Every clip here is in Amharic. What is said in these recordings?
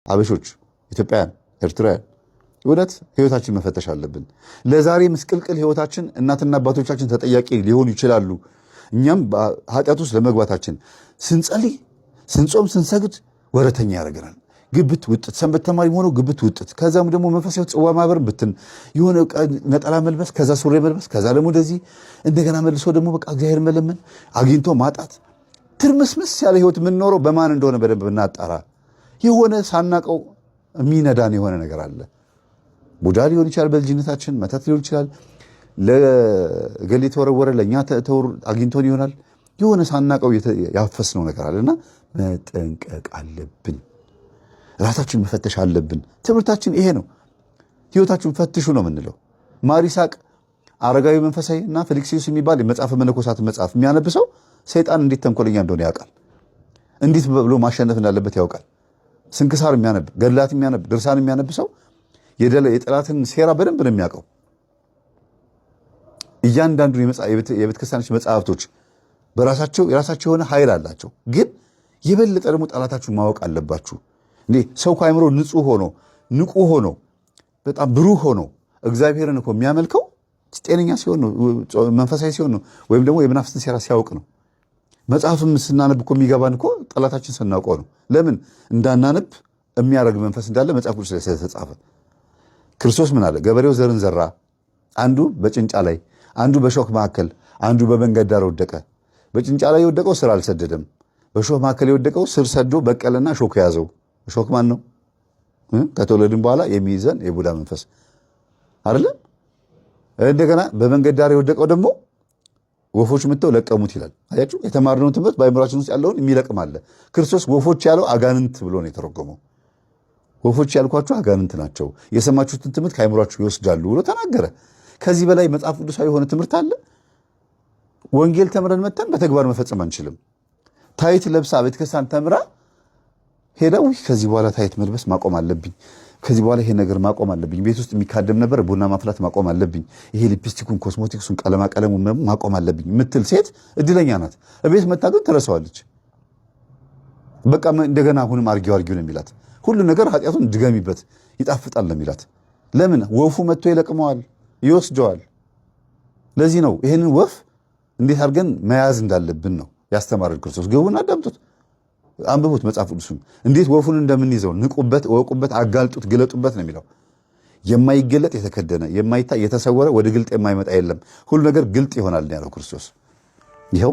አበሾች፣ ኢትዮጵያውያን፣ ኤርትራውያን እውነት ህይወታችን መፈተሽ አለብን። ለዛሬ ምስቅልቅል ህይወታችን እናትና አባቶቻችን ተጠያቂ ሊሆኑ ይችላሉ። እኛም ኃጢአት ውስጥ ለመግባታችን ስንጸልይ፣ ስንጾም፣ ስንሰግድ ወረተኛ ያደርገናል። ግብት ውጥት ሰንበት ተማሪ ሆኖ ግብት ውጥት ከዛም ደግሞ መንፈሳዊ ጽዋ ማህበር ብትን የሆነ ነጠላ መልበስ ከዛ ሱሪ መልበስ ከዛ ደግሞ እንደዚህ እንደገና መልሶ ደግሞ በቃ እግዚአብሔር መለመን አግኝቶ ማጣት ትርምስምስ ያለ ህይወት የምንኖረው በማን እንደሆነ በደንብ እናጣራ። የሆነ ሳናቀው የሚነዳን የሆነ ነገር አለ። ቡዳ ሊሆን ይችላል፣ በልጅነታችን መተት ሊሆን ይችላል፣ ለገሌ ተወረወረ ለእኛ አግኝቶን ይሆናል። የሆነ ሳናቀው ያፈስነው ነገር አለና መጠንቀቅ አለብን። ራሳችን መፈተሽ አለብን። ትምህርታችን ይሄ ነው። ህይወታችሁን ፈትሹ ነው የምንለው። ማር ይስሐቅ አረጋዊ መንፈሳዊ እና ፊልክስዩስ የሚባል የመጽሐፈ መነኮሳት መጽሐፍ የሚያነብሰው ሰይጣን እንዴት ተንኮለኛ እንደሆነ ያውቃል። እንዴት ብሎ ማሸነፍ እንዳለበት ያውቃል። ስንክሳር የሚያነብ ገድላት የሚያነብ ድርሳን የሚያነብ ሰው የጠላትን ሴራ በደንብ ነው የሚያውቀው። እያንዳንዱ የቤተክርስቲያኖች መጽሐፍቶች በራሳቸው የራሳቸው የሆነ ኃይል አላቸው። ግን የበለጠ ደግሞ ጠላታችሁን ማወቅ አለባችሁ። እንዴ ሰው ከአእምሮ ንጹህ ሆኖ ንቁ ሆኖ በጣም ብሩህ ሆኖ እግዚአብሔርን እኮ የሚያመልከው ጤነኛ ሲሆን ነው፣ መንፈሳዊ ሲሆን ነው፣ ወይም ደግሞ የመናፍስትን ሴራ ሲያውቅ ነው። መጽሐፍም ስናነብ እኮ የሚገባን እኮ ጠላታችን ስናውቀው ነው። ለምን እንዳናነብ የሚያደርግ መንፈስ እንዳለ መጽሐፍ ቅዱስ ላይ ስለተጻፈ። ክርስቶስ ምን አለ? ገበሬው ዘርን ዘራ፣ አንዱ በጭንጫ ላይ፣ አንዱ በሾክ መካከል፣ አንዱ በመንገድ ዳር ወደቀ። በጭንጫ ላይ የወደቀው ስር አልሰደደም። በሾክ መካከል የወደቀው ስር ሰዶ በቀለና ሾክ ያዘው። ሾክ ማን ነው? ከተወለድን በኋላ የሚይዘን የቡዳ መንፈስ አይደለም። እንደገና በመንገድ ዳር የወደቀው ደግሞ ወፎች መጥተው ለቀሙት ይላል። አያችሁ፣ የተማርነው ትምህርት በአእምሯችን ውስጥ ያለውን የሚለቅም አለ። ክርስቶስ ወፎች ያለው አጋንንት ብሎ ነው የተረጎመው። ወፎች ያልኳችሁ አጋንንት ናቸው፣ የሰማችሁትን ትምህርት ከአእምሯችሁ ይወስዳሉ ብሎ ተናገረ። ከዚህ በላይ መጽሐፍ ቅዱሳዊ የሆነ ትምህርት አለ? ወንጌል ተምረን መተን በተግባር መፈጸም አንችልም። ታይት ለብሳ ቤተክርስቲያን ተምራ ሄደው ከዚህ በኋላ ታይት መልበስ ማቆም አለብኝ፣ ከዚህ በኋላ ይሄ ነገር ማቆም አለብኝ፣ ቤት ውስጥ የሚካደም ነበር ቡና ማፍላት ማቆም አለብኝ፣ ይሄ ሊፕስቲኩን ኮስሞቲክሱን ቀለሙን ማቆም አለብኝ ምትል ሴት እድለኛ ናት። እቤት መታ ግን ትረሳዋለች። በቃ እንደገና አሁንም አርጊው ነው የሚላት። ሁሉ ነገር ኃጢአቱን ድገሚበት ይጣፍጣል ነው የሚላት። ለምን? ወፉ መጥቶ ይለቅመዋል፣ ይወስደዋል። ለዚህ ነው ይሄንን ወፍ እንዴት አድርገን መያዝ እንዳለብን ነው ያስተማረን ክርስቶስ። ግቡና አዳምጡት፣ አንብቡት መጽሐፍ ቅዱስን። እንዴት ወፉን እንደምንይዘው ንቁበት፣ እወቁበት፣ አጋልጡት፣ ግለጡበት ነው የሚለው። የማይገለጥ የተከደነ የማይታይ የተሰወረ ወደ ግልጥ የማይመጣ የለም፣ ሁሉ ነገር ግልጥ ይሆናል ያለው ክርስቶስ። ይኸው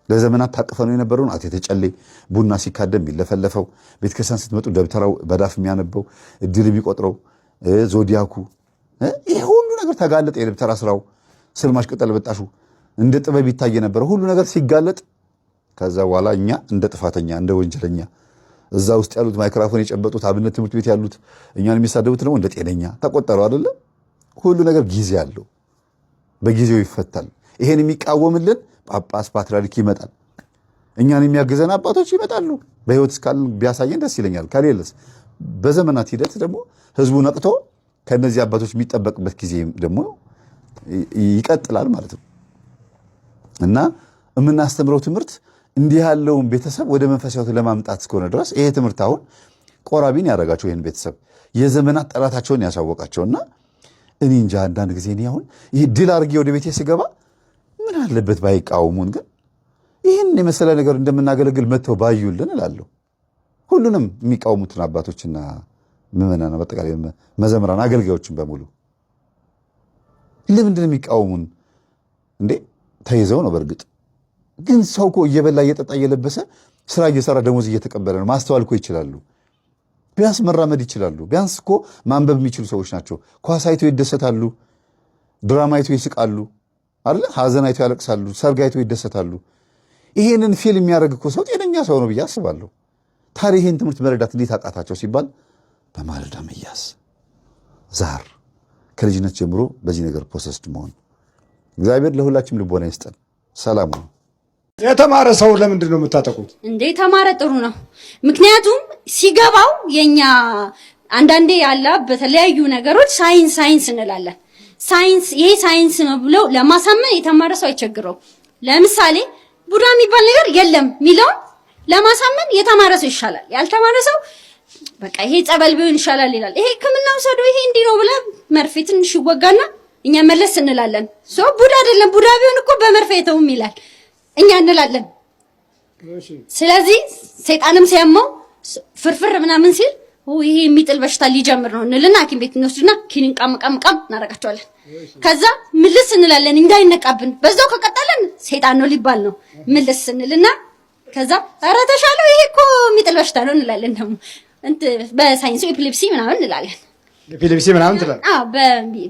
ለዘመናት ታቅፈነው የነበረውን አቴተ ጨሌ ቡና ሲካደም የሚለፈለፈው፣ ቤተክርስቲያን ስትመጡ ደብተራው በዳፍ የሚያነበው እድል የሚቆጥረው ዞዲያኩ፣ ይሄ ሁሉ ነገር ተጋለጠ። የደብተራ ስራው ስልማሽ ቅጠል በጣሹ እንደ ጥበብ ይታይ የነበረ ሁሉ ነገር ሲጋለጥ፣ ከዛ በኋላ እኛ እንደ ጥፋተኛ እንደ ወንጀለኛ እዛ ውስጥ ያሉት ማይክሮፎን የጨበጡት አብነት ትምህርት ቤት ያሉት እኛን የሚሳደቡት ደግሞ እንደ ጤነኛ ተቆጠሩ አይደለ? ሁሉ ነገር ጊዜ አለው፣ በጊዜው ይፈታል። ይሄን የሚቃወምልን ጳጳስ ፓትርያርክ ይመጣል፣ እኛን የሚያግዘን አባቶች ይመጣሉ። በህይወት እስካልን ቢያሳየን ደስ ይለኛል። ከሌለስ በዘመናት ሂደት ደግሞ ህዝቡ ነቅቶ ከነዚህ አባቶች የሚጠበቅበት ጊዜ ደግሞ ይቀጥላል ማለት ነው። እና የምናስተምረው ትምህርት እንዲህ ያለውን ቤተሰብ ወደ መንፈሳዊ ህይወት ለማምጣት እስከሆነ ድረስ ይሄ ትምህርት አሁን ቆራቢን ያደረጋቸው ይህን ቤተሰብ የዘመናት ጠላታቸውን ያሳወቃቸውና እኔ እንጃ አንዳንድ ጊዜ እኔ አሁን ይህ ድል አድርጌ ወደ ቤቴ ስገባ ምን አለበት ባይቃወሙን፣ ግን ይህን የመሰለ ነገር እንደምናገለግል መጥተው ባዩልን እላለሁ። ሁሉንም የሚቃወሙትን አባቶችና ምዕመናን በአጠቃላይ መዘምራን አገልጋዮችን በሙሉ ለምንድን ነው የሚቃወሙን እንዴ? ተይዘው ነው። በእርግጥ ግን ሰው እኮ እየበላ እየጠጣ እየለበሰ ስራ እየሰራ ደሞዝ እየተቀበለ ነው። ማስተዋል እኮ ይችላሉ፣ ቢያንስ መራመድ ይችላሉ። ቢያንስ እኮ ማንበብ የሚችሉ ሰዎች ናቸው። ኳስ አይተው ይደሰታሉ፣ ድራማ አይተው ይስቃሉ አይደል? ሀዘን አይተው ያለቅሳሉ፣ ሰርግ አይተው ይደሰታሉ። ይሄንን ፊልም የሚያደርግ እኮ ሰው ጤነኛ ሰው ነው ብዬ አስባለሁ። ታዲያ ይሄን ትምህርት መረዳት እንዴት አቃታቸው ሲባል በማለዳ መያዝ፣ ዛር ከልጅነት ጀምሮ በዚህ ነገር ፕሮሰስድ መሆን። እግዚአብሔር ለሁላችንም ልቦና ይስጠን። ሰላም ነው። የተማረ ሰው ለምንድን ነው የምታጠቁት እንዴ? ተማረ ጥሩ ነው። ምክንያቱም ሲገባው የኛ አንዳንዴ ያለ በተለያዩ ነገሮች ሳይንስ እንላለን። ይሄ ሳይንስ ነው ብለው ለማሳመን የተማረ ሰው አይቸግረው። ለምሳሌ ቡዳ የሚባል ነገር የለም ሚለው ለማሳመን የተማረ ሰው ይሻላል። ያልተማረ ሰው በቃ ይሄ ጸበል ቢሆን ይሻላል ይላል። ይሄ ሕክምና ውሰዱ ይሄ እንዲህ ነው ብለህ መርፌ ትንሽ ይወጋና እኛ መለስ እንላለን። ቡዳ አይደለም ቡዳ ቢሆን እኮ በመርፌ ተውም ይላል እኛ እንላለን። ስለዚህ ሰይጣንም ሲያመው ፍርፍር ምናምን ሲል ይሄ የሚጥል በሽታ ሊጀምር ነው እንልና ሐኪም ቤት እንወስድና ኪኒን ቃም እናደርጋቸዋለን። ከዛ ምልስ እንላለን እንዳይነቃብን። በዛው ከቀጠለን ሰይጣን ነው ሊባል ነው። ምልስ እንልና ከዛ ኧረ ተሻለው ይሄ እኮ የሚጥል በሽታ ነው እንላለን። ደግሞ በሳይንሱ ኤፒሌፕሲ ምናምን እንላለን። ኤፒሌፕሲ ምናምን ትላለህ? አዎ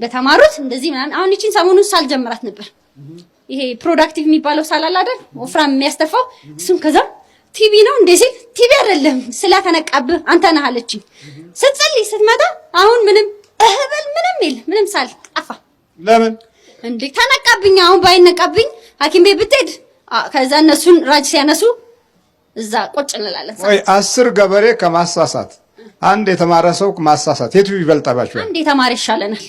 በተማሩት እንደዚህ ምናምን። አሁን እቺን ሰሞኑን ሳልጀምራት ነበር። ይሄ ፕሮዳክቲቭ የሚባለው ሳላል አይደል ወፍራም የሚያስተፋው እሱን ከዛ ቲቪ ነው እንዴ ሲል ቲቪ አይደለም ስለተነቃብህ አንተ ነህ አለችኝ። ስትጸልይ ስትመጣ አሁን ምንም እህበል ምንም የለ ምንም ሳል ጠፋ። ለምን እንዴ ተነቃብኝ። አሁን ባይነቃብኝ ሐኪም ቤት ብትሄድ ከዛ እነሱን ራጅ ሲያነሱ እዛ ቁጭ እንላለን። ወይ 10 ገበሬ ከማሳሳት አንድ የተማረ ሰው ማሳሳት የቱ ይበልጣባችሁ? አንድ የተማረ ይሻለናል።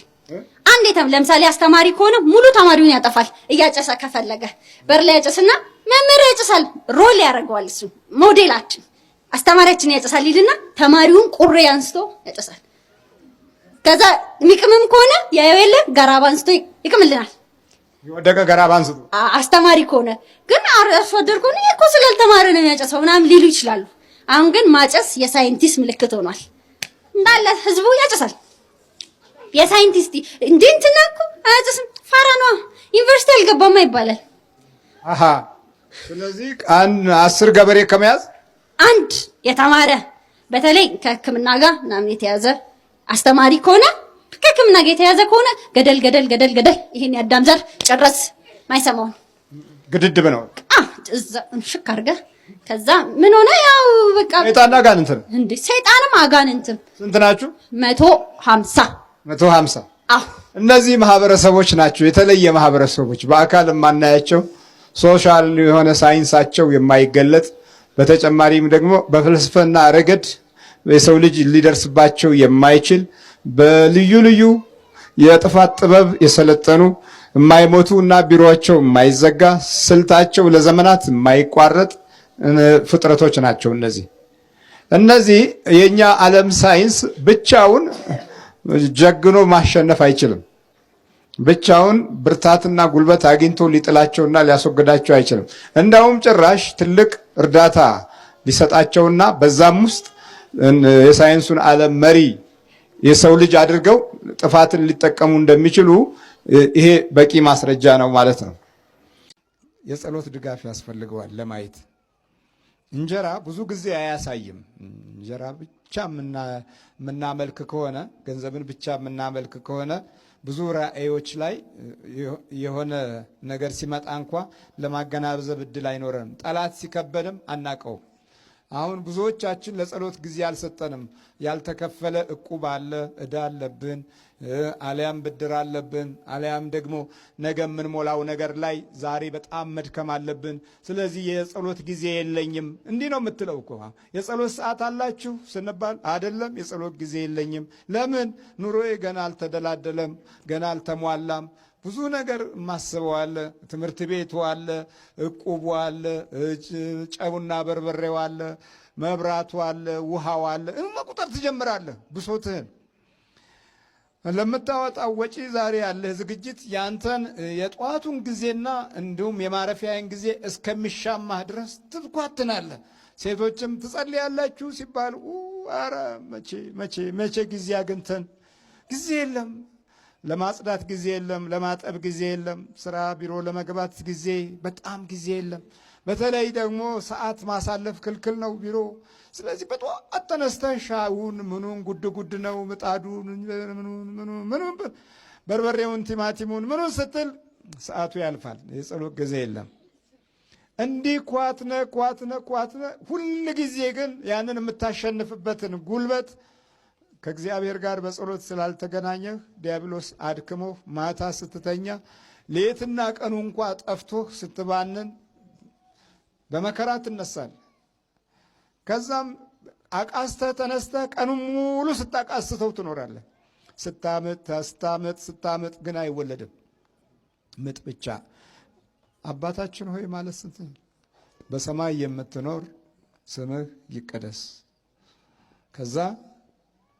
ለምሳሌ አስተማሪ ከሆነ ሙሉ ተማሪውን ያጠፋል። እያጨሰ ከፈለገ በር ላይ ያጨስና መምህር ያጨሳል። ሮል ያደርገዋል። እሱ ሞዴላችን አስተማሪያችን ያጨሳል ይልና ተማሪውን ቁሬ አንስቶ ያጨሳል። ከዛ የሚቅምም ከሆነ ያየው የለ ገራባ አንስቶ ይቅምልናል። የወደቀ ገራባ አንስቶ አስተማሪ ከሆነ ግን አርሶ አደር ከሆነ እኮ ስላልተማረ ነው የሚያጨሰው ምናምን ሊሉ ይችላሉ። አሁን ግን ማጨስ የሳይንቲስት ምልክት ሆኗል። እንዳለ ህዝቡ ያጨሳል። የሳይንቲስት እንትና እኮ አያጨስም ፋራ ነው ዩኒቨርሲቲ አልገባማ ይባላል። ስለዚህ 10 ገበሬ ከመያዝ አንድ የተማረ በተለይ ከሕክምና ጋር ምናምን የተያዘ አስተማሪ ከሆነ ከሕክምና ጋር የተያዘ ከሆነ ገደል ይሄን ያዳም ዘር ጨረስ ማይሰማው ግድድብ ነው። ሽክ አድርገህ ከዛ ምን ሆነ ያው በቃ ሰይጣንና አጋንንት እንዴ ሰይጣንም አጋንንትም ስንት ናችሁ? 150 እነዚህ ማህበረሰቦች ናቸው የተለየ ማህበረሰቦች በአካል የማናያቸው ሶሻል የሆነ ሳይንሳቸው የማይገለጥ በተጨማሪም ደግሞ በፍልስፍና ረገድ የሰው ልጅ ሊደርስባቸው የማይችል በልዩ ልዩ የጥፋት ጥበብ የሰለጠኑ የማይሞቱ እና ቢሮአቸው የማይዘጋ ስልታቸው ለዘመናት የማይቋረጥ ፍጥረቶች ናቸው። እነዚህ የኛ ዓለም ሳይንስ ብቻውን ጀግኖ ማሸነፍ አይችልም። ብቻውን ብርታትና ጉልበት አግኝቶ ሊጥላቸውና ሊያስወግዳቸው አይችልም። እንዳውም ጭራሽ ትልቅ እርዳታ ሊሰጣቸውና በዛም ውስጥ የሳይንሱን ዓለም መሪ የሰው ልጅ አድርገው ጥፋትን ሊጠቀሙ እንደሚችሉ ይሄ በቂ ማስረጃ ነው ማለት ነው። የጸሎት ድጋፍ ያስፈልገዋል ለማየት። እንጀራ ብዙ ጊዜ አያሳይም። እንጀራ ብቻ የምናመልክ ከሆነ ገንዘብን ብቻ የምናመልክ ከሆነ ብዙ ራእዮች ላይ የሆነ ነገር ሲመጣ እንኳ ለማገናዘብ እድል አይኖረንም። ጠላት ሲከበድም አናቀውም። አሁን ብዙዎቻችን ለጸሎት ጊዜ አልሰጠንም። ያልተከፈለ እቁብ አለ፣ እዳ አለብን፣ አልያም ብድር አለብን፣ አልያም ደግሞ ነገ የምንሞላው ነገር ላይ ዛሬ በጣም መድከም አለብን። ስለዚህ የጸሎት ጊዜ የለኝም። እንዲህ ነው የምትለው እኮ። የጸሎት ሰዓት አላችሁ ስንባል አይደለም፣ የጸሎት ጊዜ የለኝም። ለምን? ኑሮዬ ገና አልተደላደለም፣ ገና አልተሟላም። ብዙ ነገር ማስበው አለ፣ ትምህርት ቤቱ አለ፣ እቁቡ አለ፣ ጨውና በርበሬው አለ፣ መብራቱ አለ፣ ውሃው አለ። መቁጠር ትጀምራለህ ብሶትህን። ለምታወጣው ወጪ ዛሬ ያለህ ዝግጅት ያንተን የጠዋቱን ጊዜና እንዲሁም የማረፊያን ጊዜ እስከሚሻማህ ድረስ ትኳትናለህ። ሴቶችም ትጸልያላችሁ ሲባል ኧረ መቼ ጊዜ አግኝተን ጊዜ የለም። ለማጽዳት ጊዜ የለም፣ ለማጠብ ጊዜ የለም፣ ስራ ቢሮ ለመግባት ጊዜ በጣም ጊዜ የለም። በተለይ ደግሞ ሰዓት ማሳለፍ ክልክል ነው ቢሮ። ስለዚህ በጠዋት ተነስተህ ሻውን ምኑን ጉድ ነው ምጣዱን ምኑን በርበሬውን ቲማቲሙን ምኑን ስትል ሰዓቱ ያልፋል። የጸሎት ጊዜ የለም። እንዲህ ኳትነ ሁል ጊዜ ግን ያንን የምታሸንፍበትን ጉልበት ከእግዚአብሔር ጋር በጸሎት ስላልተገናኘህ ዲያብሎስ አድክሞህ ማታ ስትተኛ ሌትና ቀኑ እንኳ ጠፍቶህ ስትባንን በመከራ ትነሳለህ። ከዛም አቃስተህ ተነስተህ ቀኑን ሙሉ ስታቃስተው ትኖራለህ። ስታምጥ ግን አይወለድም። ምጥ ብቻ። አባታችን ሆይ ማለት ስንት በሰማይ የምትኖር ስምህ ይቀደስ። ከዛ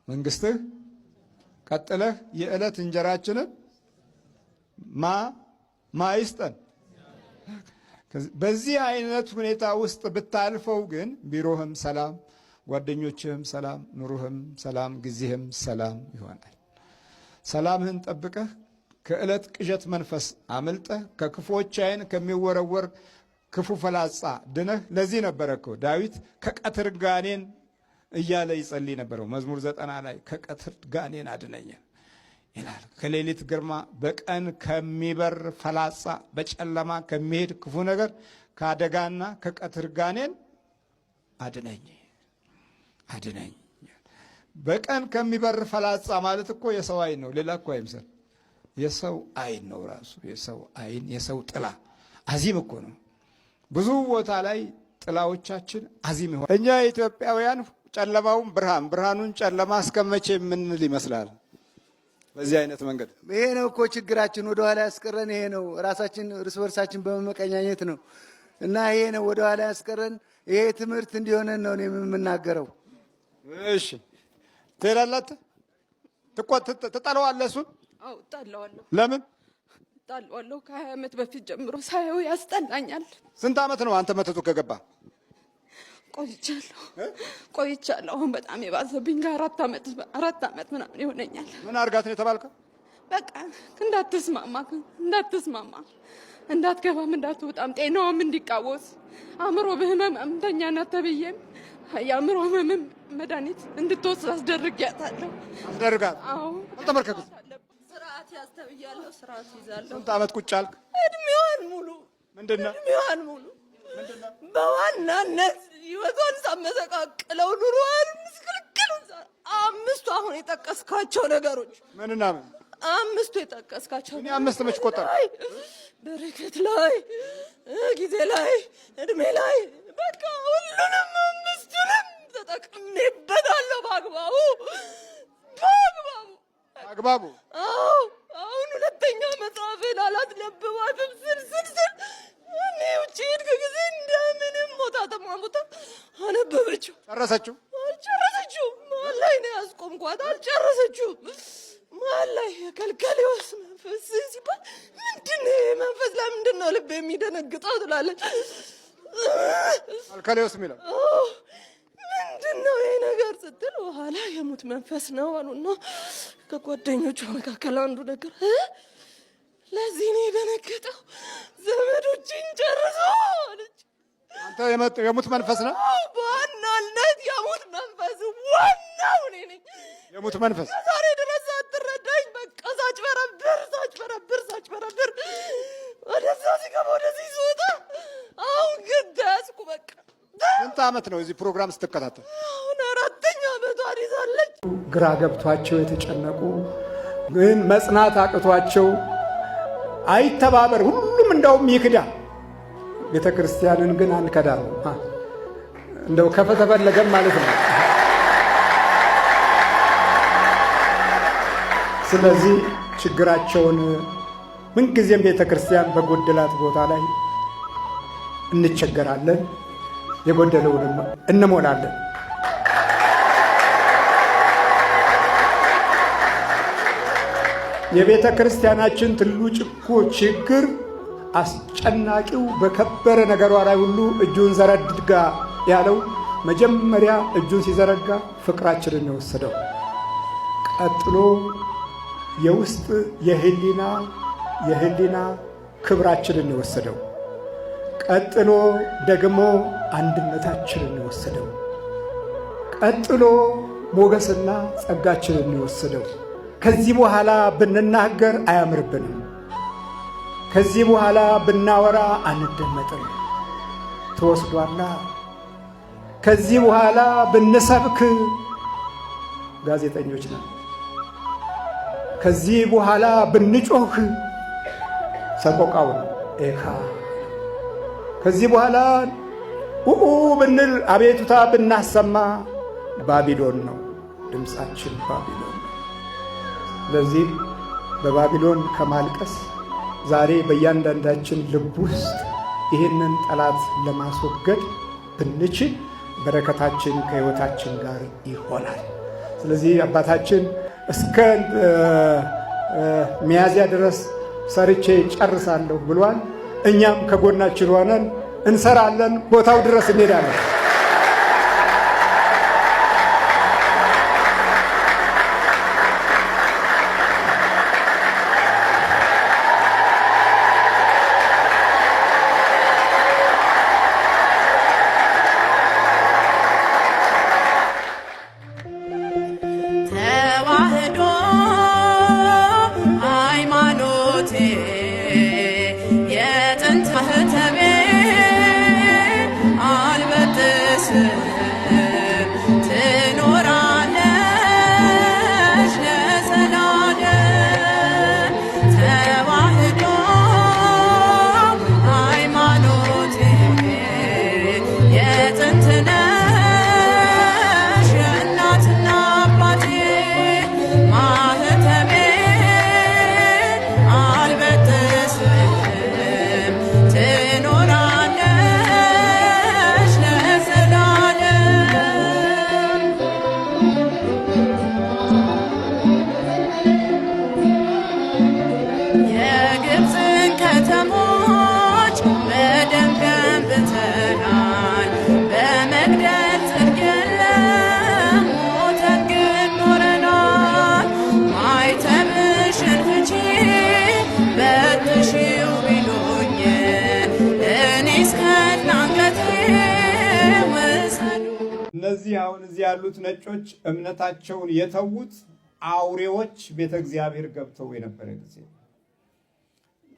መንግስትህ ቀጥለህ የዕለት እንጀራችንን ማይስጠን። በዚህ አይነት ሁኔታ ውስጥ ብታልፈው ግን ቢሮህም ሰላም፣ ጓደኞችህም ሰላም፣ ኑሮህም ሰላም፣ ጊዜህም ሰላም ይሆናል። ሰላምህን ጠብቀህ ከዕለት ቅዠት መንፈስ አመልጠህ ከክፉዎች ዓይን ከሚወረወር ክፉ ፈላጻ ድነህ። ለዚህ ነበረ እኮ ዳዊት ከቀትር ጋኔን እያለ ይጸልይ ነበረው። መዝሙር 90 ላይ ከቀትር ጋኔን አድነኝ ይላል። ከሌሊት ግርማ፣ በቀን ከሚበር ፈላጻ፣ በጨለማ ከሚሄድ ክፉ ነገር፣ ከአደጋና ከቀትር ጋኔን አድነኝ አድነኝ። በቀን ከሚበር ፈላጻ ማለት እኮ የሰው ዓይን ነው፣ ሌላ እኮ አይምሰል። የሰው ዓይን ነው ራሱ። የሰው ዓይን፣ የሰው ጥላ አዚም እኮ ነው። ብዙ ቦታ ላይ ጥላዎቻችን አዚም ይሆናል። እኛ ኢትዮጵያውያን ጨለማውን ብርሃን፣ ብርሃኑን ጨለማ እስከመቼ የምንል ይመስላል? በዚህ አይነት መንገድ ይሄ ነው እኮ ችግራችን፣ ወደኋላ ያስቀረን ይሄ ነው። ራሳችን እርስ በርሳችን በመቀኛኘት ነው እና ይሄ ነው ወደኋላ ያስቀረን። ይሄ ትምህርት እንዲሆነን ነው የምናገረው። እሺ ትሄዳላት ትጠለዋለህ? እሱን አዎ እጠለዋለሁ። ለምን እጠለዋለሁ? ከ20 ዓመት በፊት ጀምሮ ሳየው ያስጠላኛል። ስንት ዓመት ነው አንተ መተቱ ከገባ? ቆይቻለሁ። አሁን በጣም የባሰብኝ ከ4 ዓመት ምናምን ይሆነኛል። ምን አርጋት ነው የተባልከው? በቃ እንዳትስማማ፣ እንዳትገባም፣ እንዳትወጣም፣ ጤናውም እንዲቃወስ፣ አእምሮ በህመምተኛነት ተብዬም የአእምሮ ህመም መድኃኒት እንድትወስድ አስደርጊያታለሁ። አዎ ተመልከቱ። ስርዓት ያስተብያለሁ፣ ስርዓት ይዛለሁ። ስንት ዓመት ቁጭ አልክ? እድሜዋን ሙሉ። ምንድነው እድሜዋን ሙሉ በዋናነት ህይወቷን ሳመሰቃቅለው ኑሮዋን ምስቅልቅል። 5 አሁን የጠቀስካቸው ነገሮች ምንና ምን? 5 የጠቀስካቸው እኔ 5 መች ቆጠር? በረከት ላይ፣ ጊዜ ላይ፣ እድሜ ላይ፣ በቃ ሁሉንም 5ቱንም ተጠቅሜበታለሁ በአግባቡ። አዎ አሁን ሁለተኛ መጽሐፌን አላስነብባትም ስል እኔ ውጭ ሄድክ ጊዜ እንደምንም ሞታ አነበበችው። ጨረሰችው? አልጨረሰችው። መሀል ላይ ነው ያስቆምኳት። አልጨረሰችው። መሀል ላይ የከልከሌዎስ መንፈስ ሲባል ምንድን ነው መንፈስ? ለምንድን ነው ልብ የሚደነግጠው ትላለች። ከልከሌዎስ የሚለው ምንድን ነው ይሄ ነገር ስትል በኋላ የሙት መንፈስ ነው አሉና ከጓደኞቿ መካከል አንዱ ነገር ለዚህ ነው የደነገጠው። ዘመዶችን ጨርሶ አለች። አንተ የሙት መንፈስ ነው? በዋናነት የሙት መንፈስ ዋናው እኔ ነኝ። የሙት መንፈስ ዛሬ ድረስ አትረዳኝ። በቃ ሳጭበረብር ወደዛ ሲገባ ወደዚህ ሲወጣ፣ አሁን ግን ተያዝኩ። በቃ ስንት ዓመት ነው እዚህ ፕሮግራም ስትከታተል? አሁን 4ኛ ዓመቷን ይዛለች። ግራ ገብቷቸው የተጨነቁ ግን መጽናት አቅቷቸው አይተባበር፣ ሁሉም እንደውም ይክዳ። ቤተ ክርስቲያንን ግን አንከዳም፣ እንደው ከተፈለገም ማለት ነው። ስለዚህ ችግራቸውን ምንጊዜም ቤተ ክርስቲያን በጎደላት ቦታ ላይ እንቸገራለን፣ የጎደለውንም እንሞላለን። የቤተ ክርስቲያናችን ትልቁ ችግር አስጨናቂው በከበረ ነገሯ ላይ ሁሉ እጁን ዘረጋ ያለው መጀመሪያ እጁን ሲዘረጋ ፍቅራችንን ነው የወሰደው። ቀጥሎ የውስጥ የህሊና ክብራችንን ነው የወሰደው። ቀጥሎ ደግሞ አንድነታችንን ነው የወሰደው። ቀጥሎ ሞገስና ጸጋችንን ነው የወሰደው። ከዚህ በኋላ ብንናገር አያምርብንም። ከዚህ በኋላ ብናወራ አንደመጥም፣ ተወስዷላ። ከዚህ በኋላ ብንሰብክ ጋዜጠኞች ነን። ከዚህ በኋላ ብንጮህ ሰቆቃው ነው ኤካ። ከዚህ በኋላ ኡኡ ብንል አቤቱታ ብናሰማ ባቢሎን ነው ድምፃችን፣ ባቢሎን ነው። ስለዚህ በባቢሎን ከማልቀስ ዛሬ በእያንዳንዳችን ልብ ውስጥ ይህንን ጠላት ለማስወገድ ብንችል በረከታችን ከሕይወታችን ጋር ይሆናል። ስለዚህ አባታችን እስከ ሚያዝያ ድረስ ሰርቼ ጨርሳለሁ ብሏል። እኛም ከጎናችን ሆነን እንሰራለን፣ ቦታው ድረስ እንሄዳለን። እነዚህ አሁን እዚህ ያሉት ነጮች እምነታቸውን የተዉት አውሬዎች ቤተ እግዚአብሔር ገብተው የነበረ ጊዜ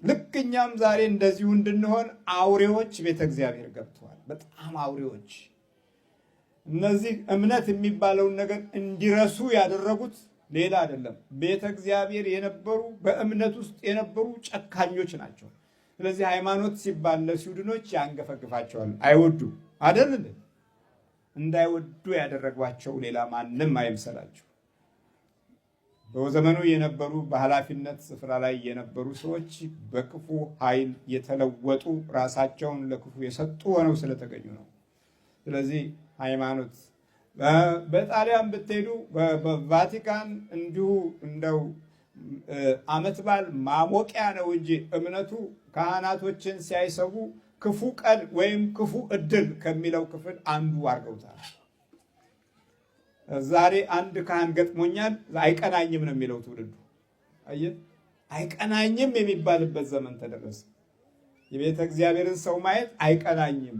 ልክ እኛም ዛሬ እንደዚሁ እንድንሆን አውሬዎች ቤተ እግዚአብሔር ገብተዋል። በጣም አውሬዎች። እነዚህ እምነት የሚባለውን ነገር እንዲረሱ ያደረጉት ሌላ አይደለም፣ ቤተ እግዚአብሔር የነበሩ በእምነት ውስጥ የነበሩ ጨካኞች ናቸው። ስለዚህ ሃይማኖት ሲባል ለስዊድኖች ያንገፈግፋቸዋል፣ አይወዱም አይደል? እንዳይወዱ ያደረጓቸው ሌላ ማንም አይምሰላችሁ። በዘመኑ የነበሩ በኃላፊነት ስፍራ ላይ የነበሩ ሰዎች በክፉ ኃይል የተለወጡ ራሳቸውን ለክፉ የሰጡ ሆነው ስለተገኙ ነው። ስለዚህ ሃይማኖት በጣሊያን ብትሄዱ በቫቲካን እንዲሁ እንደው ዓመት በዓል ማሞቂያ ነው እንጂ እምነቱ ካህናቶችን ሲያይሰቡ ክፉ ቀን ወይም ክፉ እድል ከሚለው ክፍል አንዱ አድርገውታል። ዛሬ አንድ ካህን ገጥሞኛል፣ አይቀናኝም ነው የሚለው ትውልዱ። አየህ፣ አይቀናኝም የሚባልበት ዘመን ተደረሰ። የቤተ እግዚአብሔርን ሰው ማየት አይቀናኝም።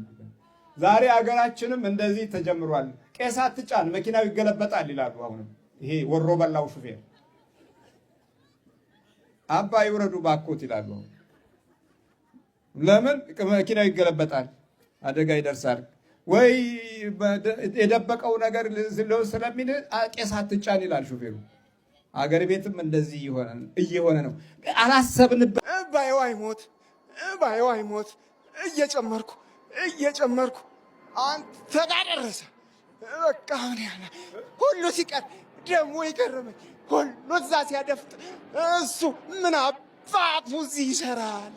ዛሬ አገራችንም እንደዚህ ተጀምሯል። ቄስ አትጫን መኪናው ይገለበጣል ይላሉ። አሁንም ይሄ ወሮ በላው ሹፌር አባ ይውረዱ ባኮት ይላሉ። ለምን መኪናው ይገለበጣል? አደጋ ይደርሳል ወይ የደበቀው ነገር ስለሚል ቄስ አትጫን ይላል ሹፌሩ። አገር ቤትም እንደዚህ እየሆነ ነው። አላሰብንበት። ባየው አይሞት እየጨመርኩ አንተ ጋር ደረሰ። በቃ ሁሉ ሲቀር ደግሞ ይገርመኝ፣ ሁሉ እዛ ሲያደፍጥ እሱ ምን አባቱ እዚህ ይሰራል?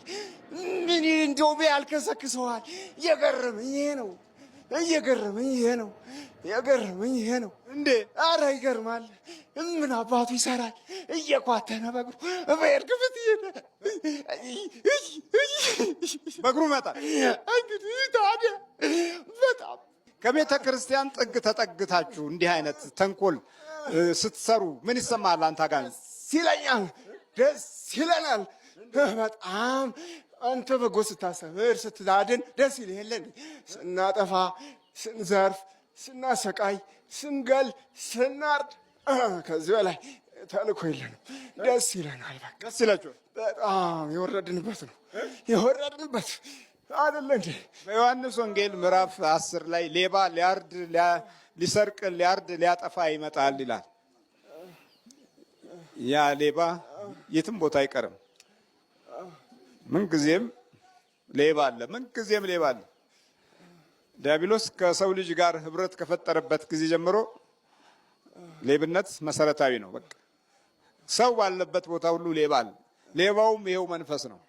ምን እንደው ያልከሰክሰዋል። የገረመኝ ይሄ ነው እንዴ! አረ ይገርማል። ምን አባቱ ይሰራል? እየኳተነ በእግሩ በእርግፍት በእግሩ መጣል። እንግዲህ ታዲያ በጣም ከቤተ ክርስቲያን ጥግ ተጠግታችሁ እንዲህ አይነት ተንኮል ስትሰሩ ምን ይሰማል? አንተ ጋር ደስ ይለናል በጣም። አንተ በጎ ስታሰምር ስትዳድን ደስ ይልህ የለ? ስናጠፋ፣ ስንዘርፍ፣ ስናሰቃይ፣ ስንገል፣ ስናርድ ከዚህ በላይ ተልእኮ የለንም። ደስ ይለናል። በቃ ደስ ይላችኋል? በጣም የወረድንበት ነው አይደለ እንዴ? በዮሐንስ ወንጌል ምዕራፍ 10 ላይ ሌባ ሊያርድ፣ ሊሰርቅ፣ ሊያርድ፣ ሊያጠፋ ይመጣል ይላል። ያ ሌባ የትም ቦታ አይቀርም። ምንጊዜም ሌባ አለ። ዲያብሎስ ከሰው ልጅ ጋር ህብረት ከፈጠረበት ጊዜ ጀምሮ ሌብነት መሰረታዊ ነው። በቃ ሰው ባለበት ቦታ ሁሉ ሌባ አለ። ሌባውም ይሄው መንፈስ ነው።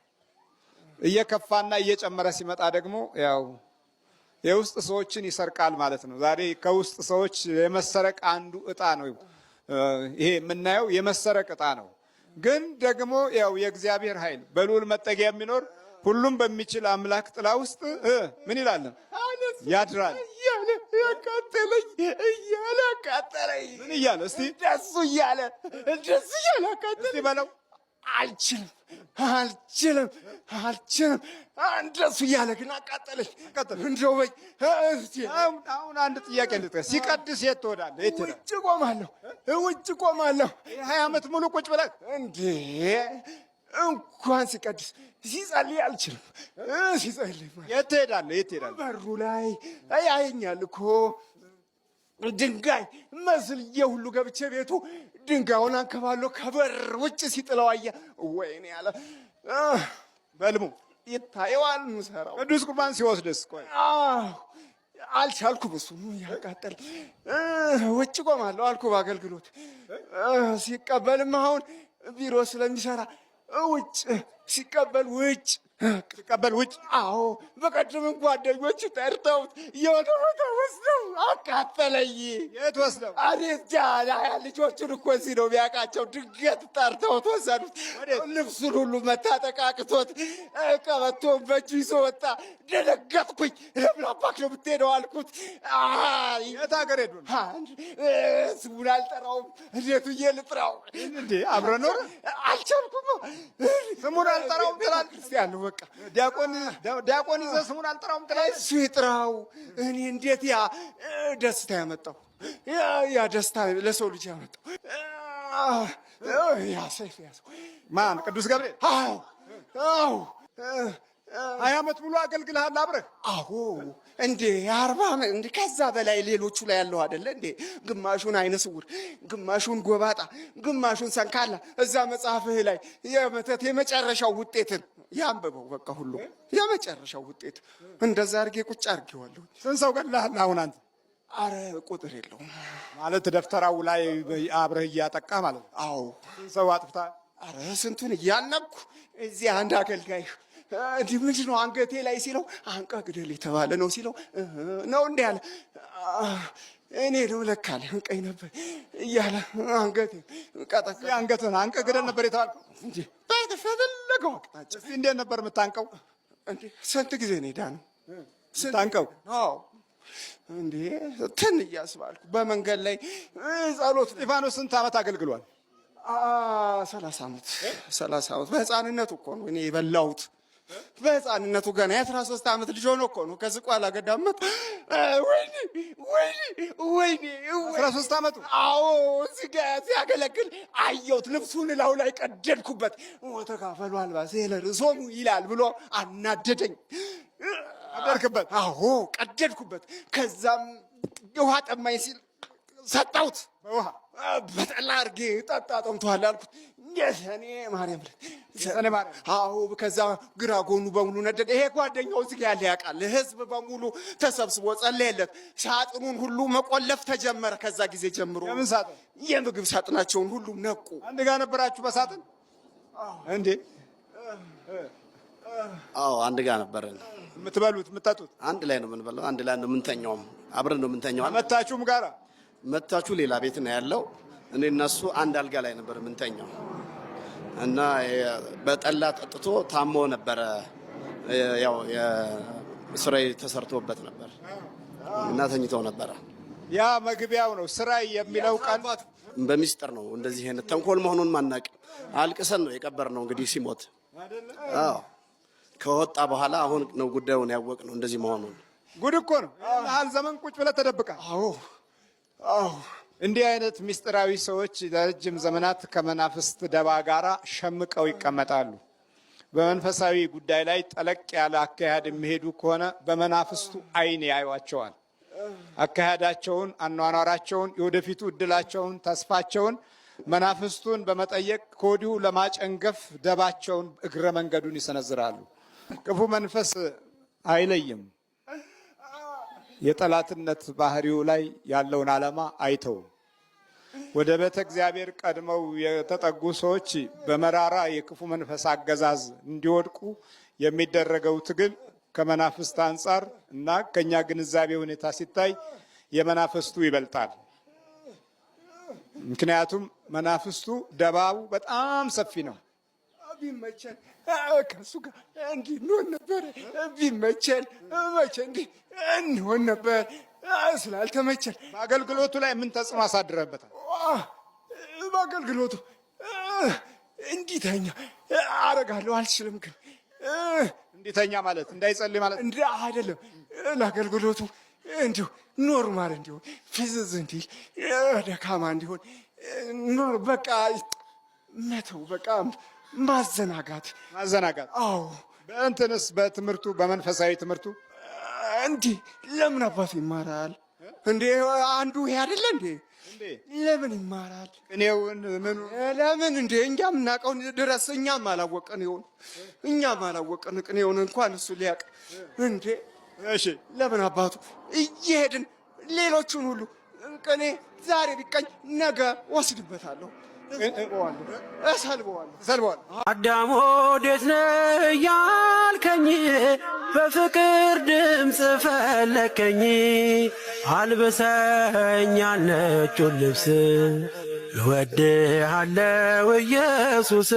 እየከፋና እየጨመረ ሲመጣ ደግሞ ያው የውስጥ ሰዎችን ይሰርቃል ማለት ነው። ዛሬ ከውስጥ ሰዎች የመሰረቅ አንዱ እጣ ነው። ይሄ የምናየው የመሰረቅ ዕጣ ነው። ግን ደግሞ ያው የእግዚአብሔር ኃይል በልዑል መጠጊያ የሚኖር ሁሉም በሚችል አምላክ ጥላ ውስጥ ምን ይላል ያድራል እያለ ያቃጠለኝ እያለ አቃጠለኝ። ምን እያለ እስቲ እንደሱ እያለ አቃጠለኝ በለው። አልችልም እንደሱ እያለ ግን አቃጠለኝ። እንደው በይ አሁን አንድ ጥያቄ ልጥቀስ። ሲቀድስ የት ትወዳለህ? የት ትሄዳለህ? ውጭ ቆማለሁ። 20 ዓመት ሙሉ ቁጭ ብለህ እንዴ! እንኳን ሲቀድስ ሲጸልይ አልችልም። ሲጸልይ የት ትሄዳለህ? የት ትሄዳለህ? በሩ ላይ ያየኛል እኮ ድንጋይ መስልዬ ሁሉ ገብቼ ቤቱ ድንጋዩን አንከባለሁ። ከበር ውጭ ሲጥለው አየ። ወይኔ ያለ በልሙ ይታየዋል ምሰራው። ቅዱስ ቁርባን ሲወስድስ? ቆይ አልቻልኩም። እሱ ያቃጠል ውጭ ቆማለሁ አልኩ። በአገልግሎት ሲቀበልም አሁን ቢሮ ስለሚሰራ ውጭ ሲቀበል ውጭ ሲቀበል ውጭ። አዎ በቀደም ጓደኞች ጠርተውት የሆነ ቦታ ወስደው አቃጠለኝ። የት ወስደው? አሬት ጃላ ልጆቹን እኮ እዚህ ነው የሚያውቃቸው። ድንገት ጠርተውት ወሰዱት። ልብሱን ሁሉ መታጠቅ አቅቶት ቀበቶን በእጁ ይዞ ወጣ። ደነገጥኩኝ። ለምን አባክ ነው የምትሄደው አልኩት። የት ሀገር ሄዱ? ስሙን አልጠራውም። እንዴት ብዬ ልጥራው? እንዴ አብረን ኖር አልቻልኩም። ስሙን አልጠራውም ትላለህ? ክርስቲያን ነው በቃ። ዲያቆን ይዘህ ስሙን አልጠራውም ትላለህ? እሱ ይጥራው። እኔ እንዴት ያ ደስታ ያመጣው ያ ደስታ ለሰው ልጅ ያመጣው ያ ሰይፍ ያዘው ማን? ቅዱስ ገብርኤል። አዎ 20 ዓመት ሙሉ አገልግልሃል አብረህ? አዎ እንዴ 40 ዓመት እንዴ ከዛ በላይ ሌሎቹ ላይ ያለው አይደለ እንዴ? ግማሹን አይነ ስውር፣ ግማሹን ጎባጣ፣ ግማሹን ሰንካላ። እዛ መጽሐፍህ ላይ የመተት የመጨረሻው ውጤትን ያንብበው። በቃ ሁሉ የመጨረሻው ውጤት እንደዛ አድርጌ ቁጭ አድርጌዋለሁ። ስንት ሰው ገድለሃል አሁን አንተ? አረ ቁጥር የለውም ማለት ደፍተራው ላይ አብረህ እያጠቃ ማለት ነው። አዎ ስንት ሰው አጥፍተሃል? አረ ስንቱን እያነብኩ እዚህ አንድ አገልጋይ እንዲህ ምንድን ነው አንገቴ ላይ ሲለው አንቀ ግደል የተባለ ነው ሲለው ነው እንዴ ያለ እኔ ነው ለካ አንቀኝ ነበር እያለ አንገቴ ቀጠቀ። አንገትህን አንቀ ግደል ነበር የተባልከው እንጂ በተፈለገው አቅጣጫ። እስቲ እንዴት ነበር የምታንቀው? እንዴ ስንት ጊዜ ነው ሄዳነው ታንቀው? አዎ እንዴ ትን እያስባልኩ በመንገድ ላይ ጸሎት። እስጢፋኖስ ስንት ዓመት አገልግሏል? 30 ዓመት 30 ዓመት። በህፃንነቱ እኮ ነው እኔ የበላሁት። በህፃንነቱ ገና የ13 ዓመት ልጅ ሆኖ እኮ ነው ከዝቋላ ገዳመት። ወይኔ 13 ዓመቱ። አዎ እዚህ ጋር ሲያገለግል አየሁት። ልብሱን ላዩ ላይ ቀደድኩበት። ተካፈሉ አልባሴ ለርዕሶሙ ይላል ብሎ አናደደኝ። ቀደድክበት? አዎ ቀደድኩበት። ከዛም ውሃ ጠማኝ ሲል ሰጣሁት። በውሃ በጠላ አድርጌ ጠጣ። ጠምቶሃል አልኩት። የሰኔ ማርያም ሰኔ ማርያም። አዎ ከዛ ግራ ጎኑ በሙሉ ነደደ። ይሄ ጓደኛው እዚህ ያለ ያውቃል። ህዝብ በሙሉ ተሰብስቦ ጸለየለት። ሳጥኑን ሁሉ መቆለፍ ተጀመረ። ከዛ ጊዜ ጀምሮ የምን ሳጥን? የምግብ ሳጥናቸውን ሁሉ ነቁ። አንድ ጋር ነበራችሁ በሳጥን እንዴ? አዎ አንድ ጋር ነበርን። የምትበሉት የምትጠጡት አንድ ላይ ነው የምንበላው፣ አንድ ላይ ነው የምንተኛውም፣ አብረን ነው የምንተኛው። መታችሁም ጋራ መታችሁ ሌላ ቤት ነው ያለው። እኔ እነሱ አንድ አልጋ ላይ ነበር የምንተኛው እና በጠላ ጠጥቶ ታሞ ነበረ። ያው የስራይ ተሰርቶበት ነበር እና ተኝተው ነበረ። ያ መግቢያው ነው ስራይ የሚለው ቃል በሚስጥር ነው እንደዚህ አይነት ተንኮል መሆኑን ማናቅ አልቅሰን ነው የቀበርነው። እንግዲህ ሲሞት አዎ ከወጣ በኋላ አሁን ነው ጉዳዩን ያወቅ ነው እንደዚህ መሆኑን። ጉድ እኮ ነው። ያህል ዘመን ቁጭ ብለህ ተደብቃ። አዎ እንዲህ አይነት ምስጢራዊ ሰዎች ለረጅም ዘመናት ከመናፍስት ደባ ጋራ ሸምቀው ይቀመጣሉ። በመንፈሳዊ ጉዳይ ላይ ጠለቅ ያለ አካሄድ የሚሄዱ ከሆነ በመናፍስቱ ዓይን ያዩዋቸዋል። አካሄዳቸውን፣ አኗኗራቸውን፣ የወደፊቱ እድላቸውን፣ ተስፋቸውን መናፍስቱን በመጠየቅ ከወዲሁ ለማጨንገፍ ደባቸውን እግረ መንገዱን ይሰነዝራሉ። ክፉ መንፈስ አይለይም። የጠላትነት ባህሪው ላይ ያለውን ዓላማ አይተውም። ወደ ቤተ እግዚአብሔር ቀድመው የተጠጉ ሰዎች በመራራ የክፉ መንፈስ አገዛዝ እንዲወድቁ የሚደረገው ትግል ከመናፍስት አንጻር እና ከኛ ግንዛቤ ሁኔታ ሲታይ የመናፍስቱ ይበልጣል። ምክንያቱም መናፍስቱ ደባቡ በጣም ሰፊ ነው። ቢመቸን ከሱ ጋር እንዲህ እንሆን ነበር። ቢመቸን መቼ እንዲህ እንሆን ነበር። ስላልተመቸን በአገልግሎቱ ላይ ምን ተጽዕኖ አሳድረበታል? በአገልግሎቱ እንዲተኛ አረጋለሁ። አልችልም ግን እንዲተኛ ማለት እንዳይጸልይ ማለት አይደለም። ለአገልግሎቱ እንዲሁ ኖርማል እንዲሆን ፍዝዝ እንዲል ደካማ እንዲሆን በቃ መተው በቃ ማዘናጋት። አዎ። በእንትንስ በትምህርቱ በመንፈሳዊ ትምህርቱ እንዲህ ለምን አባቱ ይማራል እንዴ? አንዱ ይሄ አይደለ እንዴ? ለምን ይማራል? ቅኔውን ምኑ ለምን እንዴ? እኛም እናውቀውን ድረስ እኛም አላወቀን ቅኔውን እንኳን እሱ ሊያውቅ እንዴ? እሺ ለምን አባቱ እየሄድን ሌሎቹን ሁሉ ቅኔ ዛሬ ቢቀኝ ነገ ወስድበታለሁ፣ እሰልበዋለሁ። አዳም ወዴት ነህ ያልከኝ፣ በፍቅር ድምፅ ፈለከኝ። አልብሰኝ ነጩን ልብስ፣ እወድሃለሁ ኢየሱስ፣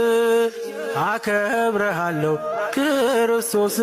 አከብረሃለሁ ክርስቶስ።